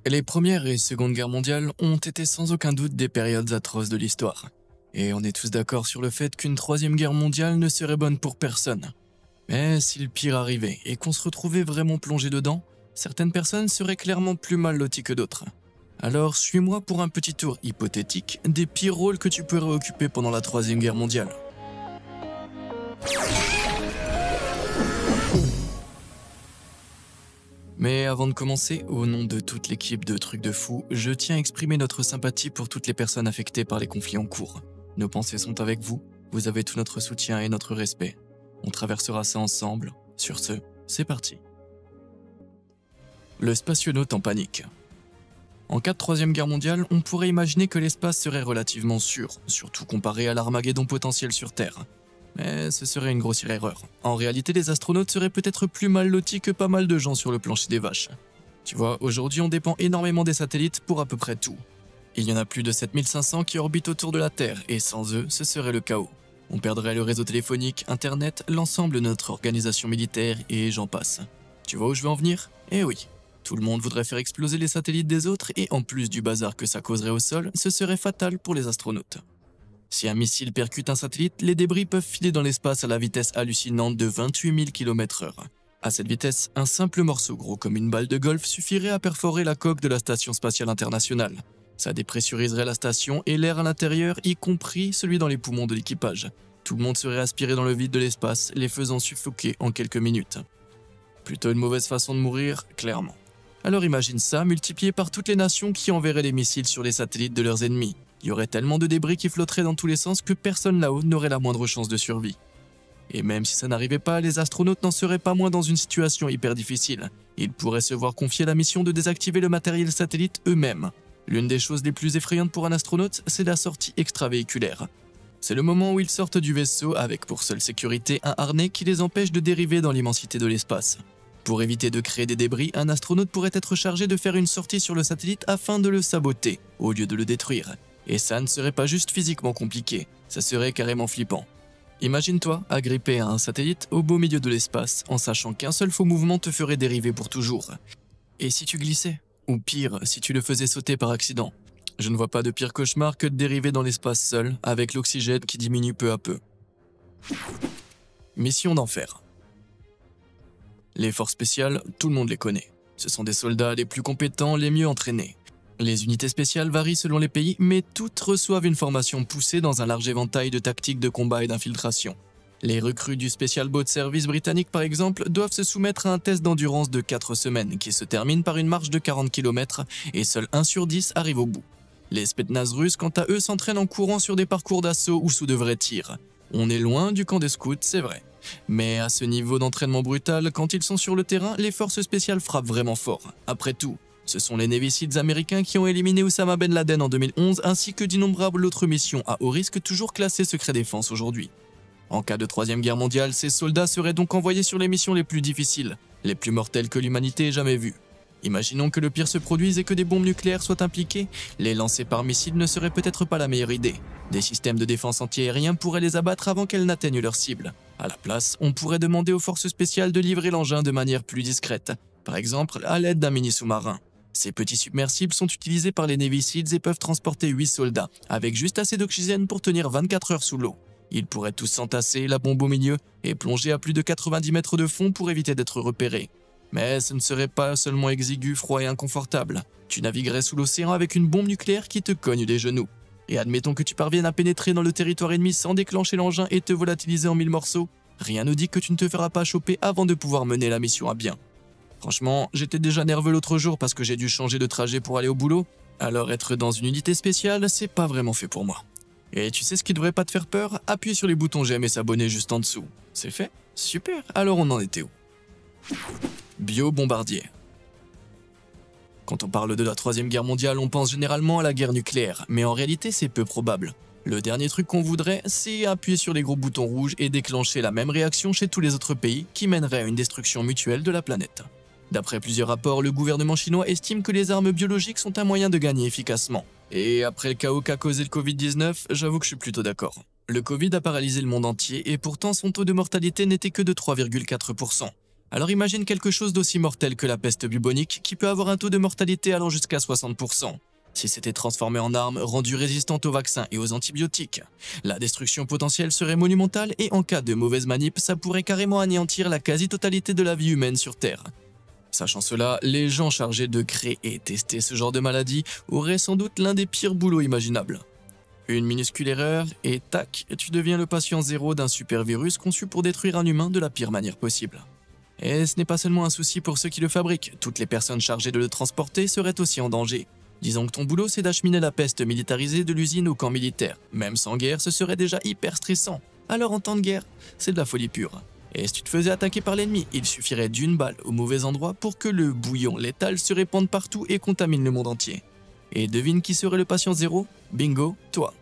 Les Première et Seconde Guerres mondiales ont été sans aucun doute des périodes atroces de l'histoire. Et on est tous d'accord sur le fait qu'une troisième guerre mondiale ne serait bonne pour personne. Mais si le pire arrivait et qu'on se retrouvait vraiment plongé dedans, certaines personnes seraient clairement plus mal loties que d'autres. Alors suis-moi pour un petit tour hypothétique des pires rôles que tu pourrais occuper pendant la troisième guerre mondiale. Mais avant de commencer, au nom de toute l'équipe de Trucs de Fou, je tiens à exprimer notre sympathie pour toutes les personnes affectées par les conflits en cours. Nos pensées sont avec vous, vous avez tout notre soutien et notre respect. On traversera ça ensemble. Sur ce, c'est parti. Le spationaute en panique. En cas de troisième guerre mondiale, on pourrait imaginer que l'espace serait relativement sûr, surtout comparé à l'Armageddon potentiel sur Terre. Mais ce serait une grossière erreur. En réalité, les astronautes seraient peut-être plus mal lotis que pas mal de gens sur le plancher des vaches. Tu vois, aujourd'hui on dépend énormément des satellites pour à peu près tout. Il y en a plus de 7500 qui orbitent autour de la Terre, et sans eux, ce serait le chaos. On perdrait le réseau téléphonique, internet, l'ensemble de notre organisation militaire, et j'en passe. Tu vois où je veux en venir? Eh oui. Tout le monde voudrait faire exploser les satellites des autres, et en plus du bazar que ça causerait au sol, ce serait fatal pour les astronautes. Si un missile percute un satellite, les débris peuvent filer dans l'espace à la vitesse hallucinante de 28 000 km/h. À cette vitesse, un simple morceau gros comme une balle de golf suffirait à perforer la coque de la Station spatiale internationale. Ça dépressuriserait la station et l'air à l'intérieur, y compris celui dans les poumons de l'équipage. Tout le monde serait aspiré dans le vide de l'espace, les faisant suffoquer en quelques minutes. Plutôt une mauvaise façon de mourir, clairement. Alors imagine ça multiplié par toutes les nations qui enverraient des missiles sur les satellites de leurs ennemis. Il y aurait tellement de débris qui flotteraient dans tous les sens que personne là-haut n'aurait la moindre chance de survie. Et même si ça n'arrivait pas, les astronautes n'en seraient pas moins dans une situation hyper difficile. Ils pourraient se voir confier la mission de désactiver le matériel satellite eux-mêmes. L'une des choses les plus effrayantes pour un astronaute, c'est la sortie extravéhiculaire. C'est le moment où ils sortent du vaisseau avec pour seule sécurité un harnais qui les empêche de dériver dans l'immensité de l'espace. Pour éviter de créer des débris, un astronaute pourrait être chargé de faire une sortie sur le satellite afin de le saboter, au lieu de le détruire. Et ça ne serait pas juste physiquement compliqué, ça serait carrément flippant. Imagine-toi agrippé à un satellite au beau milieu de l'espace, en sachant qu'un seul faux mouvement te ferait dériver pour toujours. Et si tu glissais? Ou pire, si tu le faisais sauter par accident? Je ne vois pas de pire cauchemar que de dériver dans l'espace seul, avec l'oxygène qui diminue peu à peu. Mission d'enfer. Les forces spéciales, tout le monde les connaît. Ce sont des soldats les plus compétents, les mieux entraînés. Les unités spéciales varient selon les pays, mais toutes reçoivent une formation poussée dans un large éventail de tactiques de combat et d'infiltration. Les recrues du Special Boat Service britannique par exemple doivent se soumettre à un test d'endurance de 4 semaines qui se termine par une marche de 40 km et seul 1 sur 10 arrive au bout. Les Spetsnaz russes quant à eux s'entraînent en courant sur des parcours d'assaut ou sous de vrais tirs. On est loin du camp des scouts, c'est vrai. Mais à ce niveau d'entraînement brutal, quand ils sont sur le terrain, les forces spéciales frappent vraiment fort. Après tout, ce sont les Navy Seals américains qui ont éliminé Osama Ben Laden en 2011 ainsi que d'innombrables autres missions à haut risque toujours classées secret défense aujourd'hui. En cas de troisième guerre mondiale, ces soldats seraient donc envoyés sur les missions les plus difficiles, les plus mortelles que l'humanité ait jamais vues. Imaginons que le pire se produise et que des bombes nucléaires soient impliquées, les lancer par missile ne serait peut-être pas la meilleure idée. Des systèmes de défense antiaériens pourraient les abattre avant qu'elles n'atteignent leur cible. À la place, on pourrait demander aux forces spéciales de livrer l'engin de manière plus discrète, par exemple à l'aide d'un mini-sous-marin. Ces petits submersibles sont utilisés par les Navy Seals et peuvent transporter 8 soldats, avec juste assez d'oxygène pour tenir 24 heures sous l'eau. Ils pourraient tous s'entasser, la bombe au milieu, et plonger à plus de 90 mètres de fond pour éviter d'être repérés. Mais ce ne serait pas seulement exigu, froid et inconfortable. Tu naviguerais sous l'océan avec une bombe nucléaire qui te cogne les genoux. Et admettons que tu parviennes à pénétrer dans le territoire ennemi sans déclencher l'engin et te volatiliser en 1000 morceaux, rien ne dit que tu ne te feras pas choper avant de pouvoir mener la mission à bien. Franchement, j'étais déjà nerveux l'autre jour parce que j'ai dû changer de trajet pour aller au boulot, alors être dans une unité spéciale, c'est pas vraiment fait pour moi. Et tu sais ce qui devrait pas te faire peur? Appuyer sur les boutons j'aime et s'abonner juste en dessous. C'est fait? Super, alors on en était où? Bio-bombardier. Quand on parle de la troisième guerre mondiale, on pense généralement à la guerre nucléaire, mais en réalité c'est peu probable. Le dernier truc qu'on voudrait, c'est appuyer sur les gros boutons rouges et déclencher la même réaction chez tous les autres pays qui mènerait à une destruction mutuelle de la planète. D'après plusieurs rapports, le gouvernement chinois estime que les armes biologiques sont un moyen de gagner efficacement. Et après le chaos qu'a causé le Covid-19, j'avoue que je suis plutôt d'accord. Le Covid a paralysé le monde entier et pourtant son taux de mortalité n'était que de 3,4%. Alors imagine quelque chose d'aussi mortel que la peste bubonique qui peut avoir un taux de mortalité allant jusqu'à 60%. Si c'était transformé en arme, rendue résistante aux vaccins et aux antibiotiques, la destruction potentielle serait monumentale et en cas de mauvaise manip, ça pourrait carrément anéantir la quasi-totalité de la vie humaine sur Terre. Sachant cela, les gens chargés de créer et tester ce genre de maladie auraient sans doute l'un des pires boulots imaginables. Une minuscule erreur et tac, tu deviens le patient zéro d'un super virus conçu pour détruire un humain de la pire manière possible. Et ce n'est pas seulement un souci pour ceux qui le fabriquent, toutes les personnes chargées de le transporter seraient aussi en danger. Disons que ton boulot c'est d'acheminer la peste militarisée de l'usine au camp militaire. Même sans guerre, ce serait déjà hyper stressant. Alors en temps de guerre, c'est de la folie pure. Et si tu te faisais attaquer par l'ennemi, il suffirait d'une balle au mauvais endroit pour que le bouillon létal se répande partout et contamine le monde entier. Et devine qui serait le patient zéro? Bingo, toi.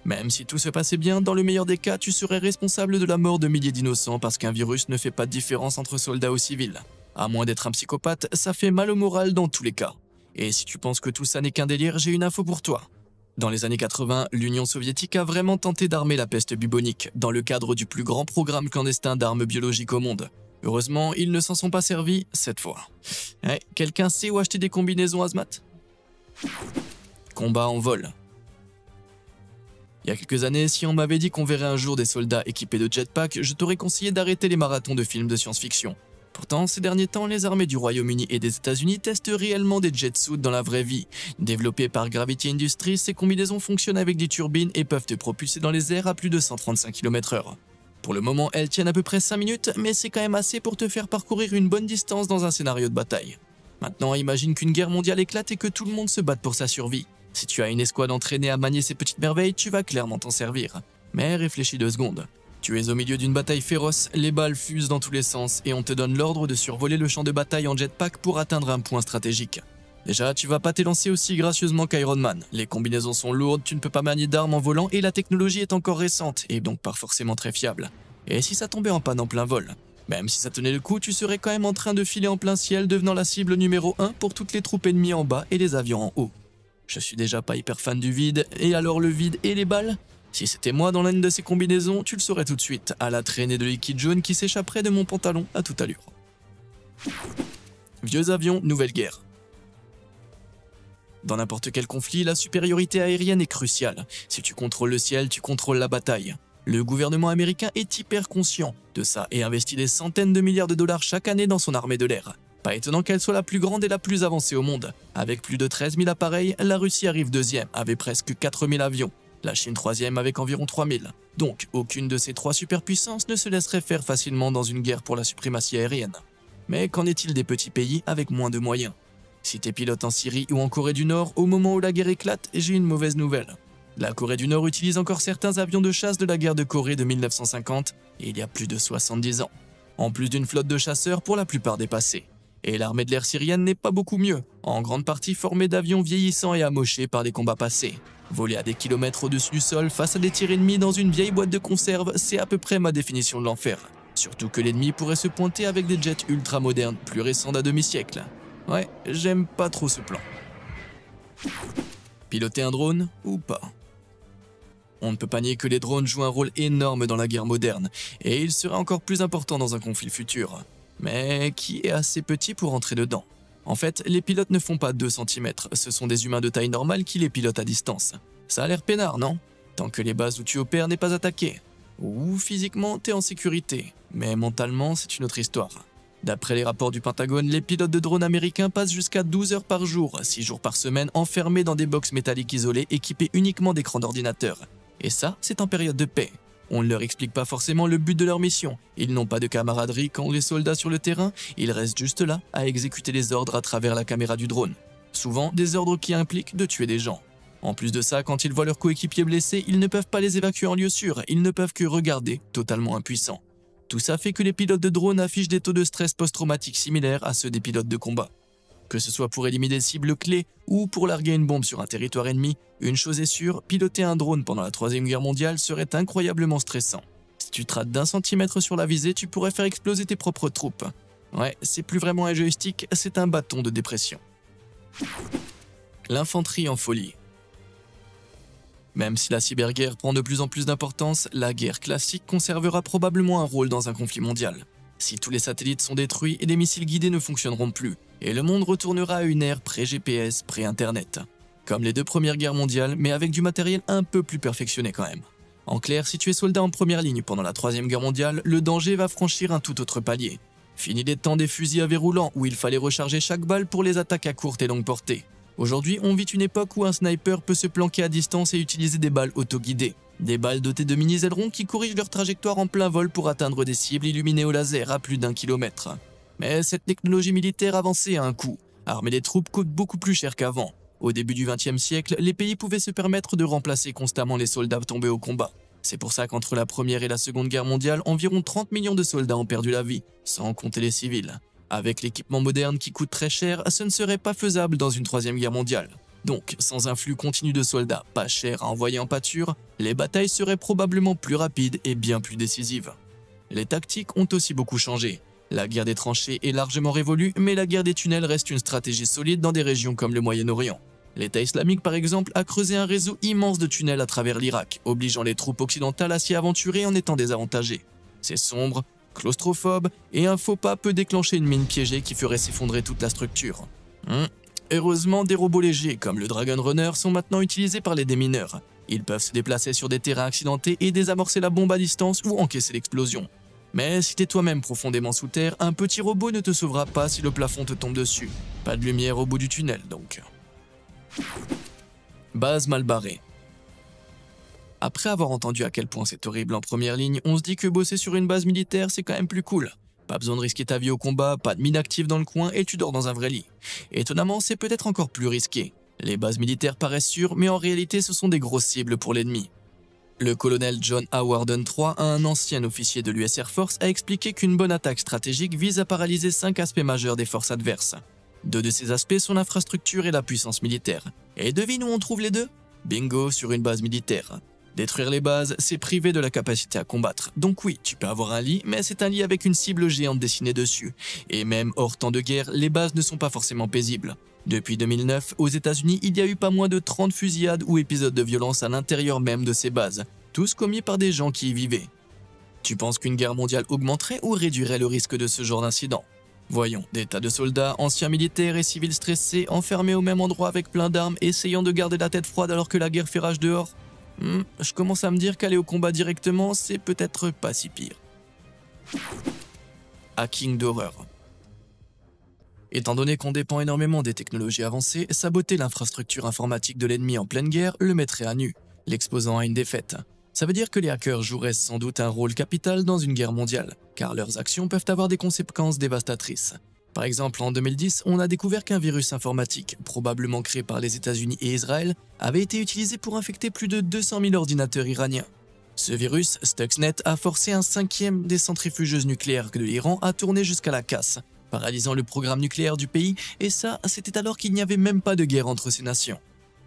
Même si tout se passait bien, dans le meilleur des cas, tu serais responsable de la mort de milliers d'innocents parce qu'un virus ne fait pas de différence entre soldats ou civils. À moins d'être un psychopathe, ça fait mal au moral dans tous les cas. Et si tu penses que tout ça n'est qu'un délire, j'ai une info pour toi. Dans les années 80, l'Union soviétique a vraiment tenté d'armer la peste bubonique, dans le cadre du plus grand programme clandestin d'armes biologiques au monde. Heureusement, ils ne s'en sont pas servis cette fois. Quelqu'un sait où acheter des combinaisons hazmat? Combat en vol. Il y a quelques années, si on m'avait dit qu'on verrait un jour des soldats équipés de jetpacks, je t'aurais conseillé d'arrêter les marathons de films de science-fiction. Pourtant, ces derniers temps, les armées du Royaume-Uni et des États-Unis testent réellement des jetsuits dans la vraie vie. Développées par Gravity Industries, ces combinaisons fonctionnent avec des turbines et peuvent te propulser dans les airs à plus de 135 km/h. Pour le moment, elles tiennent à peu près 5 minutes, mais c'est quand même assez pour te faire parcourir une bonne distance dans un scénario de bataille. Maintenant, imagine qu'une guerre mondiale éclate et que tout le monde se batte pour sa survie. Si tu as une escouade entraînée à manier ces petites merveilles, tu vas clairement t'en servir. Mais réfléchis 2 secondes. Tu es au milieu d'une bataille féroce, les balles fusent dans tous les sens et on te donne l'ordre de survoler le champ de bataille en jetpack pour atteindre un point stratégique. Déjà, tu vas pas t'élancer aussi gracieusement qu'Iron Man. Les combinaisons sont lourdes, tu ne peux pas manier d'armes en volant et la technologie est encore récente et donc pas forcément très fiable. Et si ça tombait en panne en plein vol? Même si ça tenait le coup, tu serais quand même en train de filer en plein ciel, devenant la cible numéro 1 pour toutes les troupes ennemies en bas et les avions en haut. Je suis déjà pas hyper fan du vide, et alors le vide et les balles? Si c'était moi dans l'une de ces combinaisons, tu le saurais tout de suite, à la traînée de liquide jaune qui s'échapperait de mon pantalon à toute allure. Vieux avions, nouvelle guerre. Dans n'importe quel conflit, la supériorité aérienne est cruciale. Si tu contrôles le ciel, tu contrôles la bataille. Le gouvernement américain est hyper conscient de ça et investit des centaines de milliards de dollars chaque année dans son armée de l'air. Pas étonnant qu'elle soit la plus grande et la plus avancée au monde. Avec plus de 13 000 appareils, la Russie arrive deuxième, avec presque 4 000 avions. La Chine troisième avec environ 3 000. Donc, aucune de ces 3 superpuissances ne se laisserait faire facilement dans une guerre pour la suprématie aérienne. Mais qu'en est-il des petits pays avec moins de moyens? Si t'es pilote en Syrie ou en Corée du Nord, au moment où la guerre éclate, j'ai une mauvaise nouvelle. La Corée du Nord utilise encore certains avions de chasse de la guerre de Corée de 1950, et il y a plus de 70 ans. En plus d'une flotte de chasseurs pour la plupart dépassée. Et l'armée de l'air syrienne n'est pas beaucoup mieux, en grande partie formée d'avions vieillissants et amochés par des combats passés. Voler à des kilomètres au-dessus du sol face à des tirs ennemis dans une vieille boîte de conserve, c'est à peu près ma définition de l'enfer. Surtout que l'ennemi pourrait se pointer avec des jets ultra modernes, plus récents d'un demi-siècle. Ouais, j'aime pas trop ce plan. Piloter un drone ou pas? On ne peut pas nier que les drones jouent un rôle énorme dans la guerre moderne, et ils seraient encore plus importants dans un conflit futur. Mais qui est assez petit pour entrer dedans? En fait, les pilotes ne font pas 2 cm, ce sont des humains de taille normale qui les pilotent à distance. Ça a l'air peinard, non? Tant que les bases où tu opères n'est pas attaquée. Ou physiquement, t'es en sécurité, mais mentalement, c'est une autre histoire. D'après les rapports du Pentagone, les pilotes de drones américains passent jusqu'à 12 heures par jour, 6 jours par semaine, enfermés dans des box métalliques isolées équipés uniquement d'écrans d'ordinateur. Et ça, c'est en période de paix. On ne leur explique pas forcément le but de leur mission. Ils n'ont pas de camaraderie quand les soldats sur le terrain, ils restent juste là à exécuter les ordres à travers la caméra du drone. Souvent, des ordres qui impliquent de tuer des gens. En plus de ça, quand ils voient leurs coéquipiers blessés, ils ne peuvent pas les évacuer en lieu sûr, ils ne peuvent que regarder, totalement impuissants. Tout ça fait que les pilotes de drones affichent des taux de stress post-traumatique similaires à ceux des pilotes de combat. Que ce soit pour éliminer des cibles clés ou pour larguer une bombe sur un territoire ennemi, une chose est sûre, piloter un drone pendant la 3e guerre mondiale serait incroyablement stressant. Si tu te rates d'1 centimètre sur la visée, tu pourrais faire exploser tes propres troupes. Ouais, c'est plus vraiment un joystick, c'est un bâton de dépression. L'infanterie en folie. Même si la cyberguerre prend de plus en plus d'importance, la guerre classique conservera probablement un rôle dans un conflit mondial. Si tous les satellites sont détruits, les missiles guidés ne fonctionneront plus, et le monde retournera à une ère pré-GPS, pré-Internet. Comme les deux premières guerres mondiales, mais avec du matériel un peu plus perfectionné quand même. En clair, si tu es soldat en première ligne pendant la Troisième Guerre mondiale, le danger va franchir un tout autre palier. Fini les temps des fusils à verrou roulant où il fallait recharger chaque balle pour les attaques à courte et longue portée. Aujourd'hui, on vit une époque où un sniper peut se planquer à distance et utiliser des balles autoguidées. Des balles dotées de mini-ailerons qui corrigent leur trajectoire en plein vol pour atteindre des cibles illuminées au laser à plus d'1 kilomètre. Mais cette technologie militaire avancée a un coût. Armer les troupes coûte beaucoup plus cher qu'avant. Au début du XXe siècle, les pays pouvaient se permettre de remplacer constamment les soldats tombés au combat. C'est pour ça qu'entre la Première et la Seconde Guerre mondiale, environ 30 millions de soldats ont perdu la vie, sans compter les civils. Avec l'équipement moderne qui coûte très cher, ce ne serait pas faisable dans une Troisième Guerre mondiale. Donc, sans un flux continu de soldats pas chers à envoyer en pâture, les batailles seraient probablement plus rapides et bien plus décisives. Les tactiques ont aussi beaucoup changé. La guerre des tranchées est largement révolue, mais la guerre des tunnels reste une stratégie solide dans des régions comme le Moyen-Orient. L'État islamique, par exemple, a creusé un réseau immense de tunnels à travers l'Irak, obligeant les troupes occidentales à s'y aventurer en étant désavantagées. C'est sombre, claustrophobe, et un faux pas peut déclencher une mine piégée qui ferait s'effondrer toute la structure. Heureusement, des robots légers comme le Dragon Runner sont maintenant utilisés par les démineurs. Ils peuvent se déplacer sur des terrains accidentés et désamorcer la bombe à distance ou encaisser l'explosion. Mais si t'es toi-même profondément sous terre, un petit robot ne te sauvera pas si le plafond te tombe dessus. Pas de lumière au bout du tunnel donc. Base mal barrée. Après avoir entendu à quel point c'est horrible en première ligne, on se dit que bosser sur une base militaire c'est quand même plus cool. Pas besoin de risquer ta vie au combat, pas de mine active dans le coin et tu dors dans un vrai lit. Étonnamment, c'est peut-être encore plus risqué. Les bases militaires paraissent sûres, mais en réalité ce sont des grosses cibles pour l'ennemi. Le colonel John A. Warden III, un ancien officier de l'US Air Force, a expliqué qu'une bonne attaque stratégique vise à paralyser 5 aspects majeurs des forces adverses. 2 de ces aspects sont l'infrastructure et la puissance militaire. Et devine où on trouve les deux? Bingo, sur une base militaire. Détruire les bases, c'est priver de la capacité à combattre. Donc oui, tu peux avoir un lit, mais c'est un lit avec une cible géante dessinée dessus. Et même hors temps de guerre, les bases ne sont pas forcément paisibles. Depuis 2009, aux États-Unis, il y a eu pas moins de 30 fusillades ou épisodes de violence à l'intérieur même de ces bases, tous commis par des gens qui y vivaient. Tu penses qu'une guerre mondiale augmenterait ou réduirait le risque de ce genre d'incident? Voyons, des tas de soldats, anciens militaires et civils stressés, enfermés au même endroit avec plein d'armes, essayant de garder la tête froide alors que la guerre fait rage dehors. Je commence à me dire qu'aller au combat directement, c'est peut-être pas si pire. Hacking d'horreur. Étant donné qu'on dépend énormément des technologies avancées, saboter l'infrastructure informatique de l'ennemi en pleine guerre le mettrait à nu, l'exposant à une défaite. Ça veut dire que les hackers joueraient sans doute un rôle capital dans une guerre mondiale, car leurs actions peuvent avoir des conséquences dévastatrices. Par exemple, en 2010, on a découvert qu'un virus informatique, probablement créé par les États-Unis et Israël, avait été utilisé pour infecter plus de 200 000 ordinateurs iraniens. Ce virus, Stuxnet, a forcé un 5e des centrifugeuses nucléaires de l'Iran à tourner jusqu'à la casse, paralysant le programme nucléaire du pays, et ça, c'était alors qu'il n'y avait même pas de guerre entre ces nations.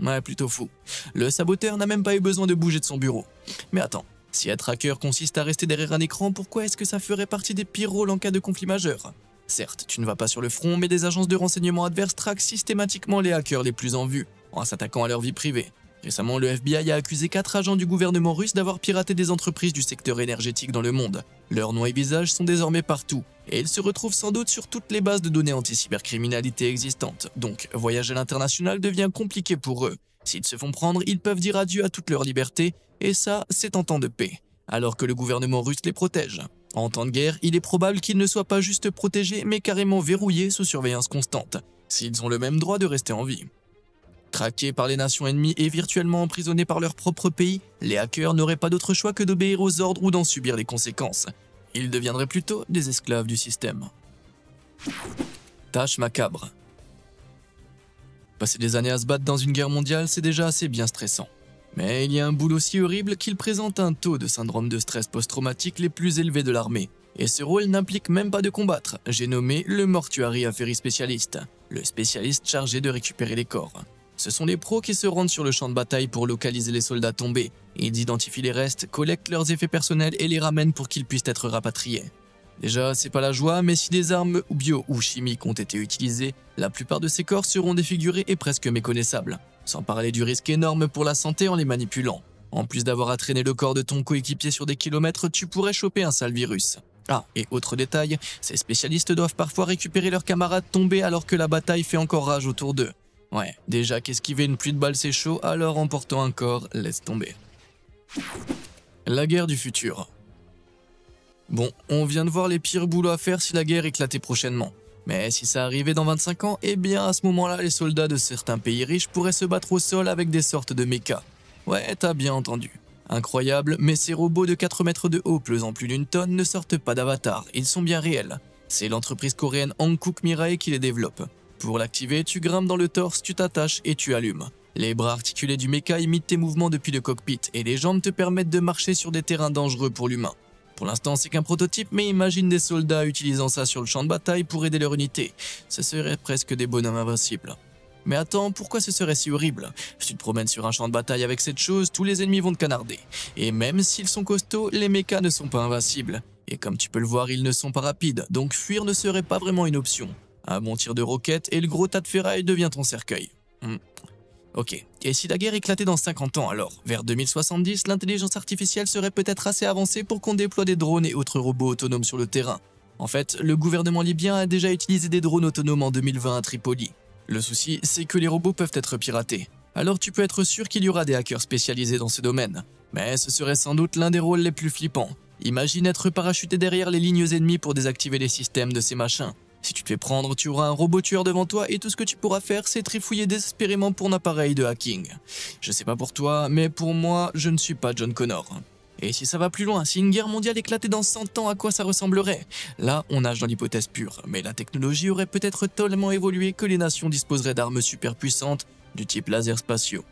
Ouais, plutôt fou. Le saboteur n'a même pas eu besoin de bouger de son bureau. Mais attends, si être hacker consiste à rester derrière un écran, pourquoi est-ce que ça ferait partie des pires rôles en cas de conflit majeur? Certes, tu ne vas pas sur le front, mais des agences de renseignement adverses traquent systématiquement les hackers les plus en vue, en s'attaquant à leur vie privée. Récemment, le FBI a accusé 4 agents du gouvernement russe d'avoir piraté des entreprises du secteur énergétique dans le monde. Leurs noms et visages sont désormais partout, et ils se retrouvent sans doute sur toutes les bases de données anti-cybercriminalité existantes. Donc, voyager à l'international devient compliqué pour eux. S'ils se font prendre, ils peuvent dire adieu à toute leur liberté, et ça, c'est en temps de paix, alors que le gouvernement russe les protège. En temps de guerre, il est probable qu'ils ne soient pas juste protégés, mais carrément verrouillés sous surveillance constante, s'ils ont le même droit de rester en vie. Traqués par les nations ennemies et virtuellement emprisonnés par leur propre pays, les hackers n'auraient pas d'autre choix que d'obéir aux ordres ou d'en subir les conséquences. Ils deviendraient plutôt des esclaves du système. Tâche macabre. Passer des années à se battre dans une guerre mondiale, c'est déjà assez bien stressant. Mais il y a un boulot si horrible qu'il présente un taux de syndrome de stress post-traumatique les plus élevés de l'armée. Et ce rôle n'implique même pas de combattre. J'ai nommé le Mortuary Affairi Specialist, le spécialiste chargé de récupérer les corps. Ce sont les pros qui se rendent sur le champ de bataille pour localiser les soldats tombés. Ils identifient les restes, collectent leurs effets personnels et les ramènent pour qu'ils puissent être rapatriés. Déjà, c'est pas la joie, mais si des armes bio ou chimiques ont été utilisées, la plupart de ces corps seront défigurés et presque méconnaissables. Sans parler du risque énorme pour la santé en les manipulant. En plus d'avoir à traîner le corps de ton coéquipier sur des kilomètres, tu pourrais choper un sale virus. Ah, et autre détail, ces spécialistes doivent parfois récupérer leurs camarades tombés alors que la bataille fait encore rage autour d'eux. Ouais, déjà qu'esquiver une pluie de balles c'est chaud, alors emportant un corps, laisse tomber. La guerre du futur. Bon, on vient de voir les pires boulots à faire si la guerre éclatait prochainement. Mais si ça arrivait dans 25 ans, eh bien à ce moment-là, les soldats de certains pays riches pourraient se battre au sol avec des sortes de mechas. Ouais, t'as bien entendu. Incroyable, mais ces robots de 4 mètres de haut pesant plus d'une tonne ne sortent pas d'avatar, ils sont bien réels. C'est l'entreprise coréenne Hankook Mirai qui les développe. Pour l'activer, tu grimpes dans le torse, tu t'attaches et tu allumes. Les bras articulés du mecha imitent tes mouvements depuis le cockpit et les jambes te permettent de marcher sur des terrains dangereux pour l'humain. Pour l'instant, c'est qu'un prototype, mais imagine des soldats utilisant ça sur le champ de bataille pour aider leur unité. Ce serait presque des bonhommes invincibles. Mais attends, pourquoi ce serait si horrible? Si tu te promènes sur un champ de bataille avec cette chose, tous les ennemis vont te canarder. Et même s'ils sont costauds, les mechas ne sont pas invincibles. Et comme tu peux le voir, ils ne sont pas rapides, donc fuir ne serait pas vraiment une option. Un bon tir de roquette et le gros tas de ferraille devient ton cercueil. Ok, et si la guerre éclatait dans 50 ans alors? Vers 2070, l'intelligence artificielle serait peut-être assez avancée pour qu'on déploie des drones et autres robots autonomes sur le terrain. En fait, le gouvernement libyen a déjà utilisé des drones autonomes en 2020 à Tripoli. Le souci, c'est que les robots peuvent être piratés. Alors tu peux être sûr qu'il y aura des hackers spécialisés dans ce domaine. Mais ce serait sans doute l'un des rôles les plus flippants. Imagine être parachuté derrière les lignes ennemies pour désactiver les systèmes de ces machins. Si tu te fais prendre, tu auras un robot tueur devant toi et tout ce que tu pourras faire, c'est trifouiller désespérément pour un appareil de hacking. Je sais pas pour toi, mais pour moi, je ne suis pas John Connor. Et si ça va plus loin, si une guerre mondiale éclatait dans 100 ans, à quoi ça ressemblerait? Là, on nage dans l'hypothèse pure, mais la technologie aurait peut-être tellement évolué que les nations disposeraient d'armes super puissantes, du type laser spatiaux.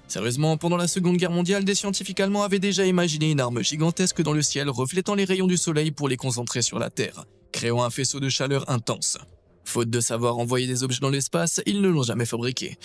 Sérieusement, pendant la Seconde Guerre mondiale, des scientifiques allemands avaient déjà imaginé une arme gigantesque dans le ciel reflétant les rayons du soleil pour les concentrer sur la Terre, créant un faisceau de chaleur intense. Faute de savoir envoyer des objets dans l'espace, ils ne l'ont jamais fabriqué.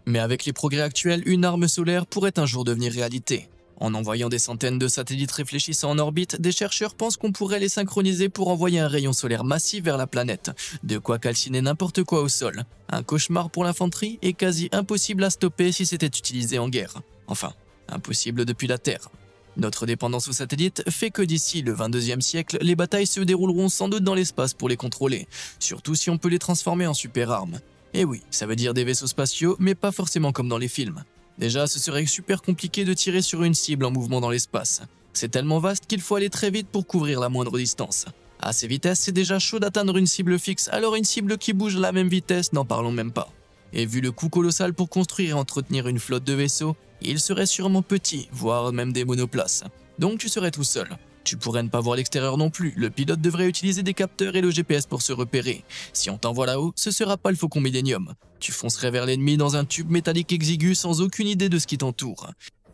Mais avec les progrès actuels, une arme solaire pourrait un jour devenir réalité. En envoyant des centaines de satellites réfléchissants en orbite, des chercheurs pensent qu'on pourrait les synchroniser pour envoyer un rayon solaire massif vers la planète, de quoi calciner n'importe quoi au sol. Un cauchemar pour l'infanterie et quasi impossible à stopper si c'était utilisé en guerre. Enfin, impossible depuis la Terre. Notre dépendance aux satellites fait que d'ici le 22e siècle, les batailles se dérouleront sans doute dans l'espace pour les contrôler, surtout si on peut les transformer en super armes. Et oui, ça veut dire des vaisseaux spatiaux, mais pas forcément comme dans les films. Déjà, ce serait super compliqué de tirer sur une cible en mouvement dans l'espace. C'est tellement vaste qu'il faut aller très vite pour couvrir la moindre distance. À ces vitesses, c'est déjà chaud d'atteindre une cible fixe, alors une cible qui bouge à la même vitesse, n'en parlons même pas. Et vu le coût colossal pour construire et entretenir une flotte de vaisseaux, il serait sûrement petit, voire même des monoplaces. Donc tu serais tout seul. Tu pourrais ne pas voir l'extérieur non plus, le pilote devrait utiliser des capteurs et le GPS pour se repérer. Si on t'envoie là-haut, ce sera pas le Faucon Millenium. Tu foncerais vers l'ennemi dans un tube métallique exigu sans aucune idée de ce qui t'entoure.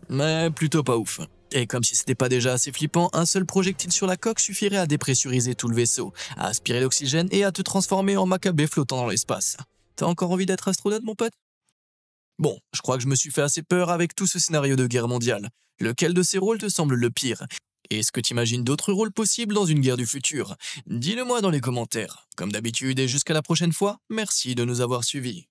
Mais plutôt pas ouf. Et comme si c'était pas déjà assez flippant, un seul projectile sur la coque suffirait à dépressuriser tout le vaisseau, à aspirer l'oxygène et à te transformer en macabé flottant dans l'espace. T'as encore envie d'être astronaute, mon pote? Bon, je crois que je me suis fait assez peur avec tout ce scénario de guerre mondiale. Lequel de ces rôles te semble le pire? Est-ce que tu imagines d'autres rôles possibles dans une guerre du futur? Dis-le moi dans les commentaires. Comme d'habitude et jusqu'à la prochaine fois, merci de nous avoir suivis.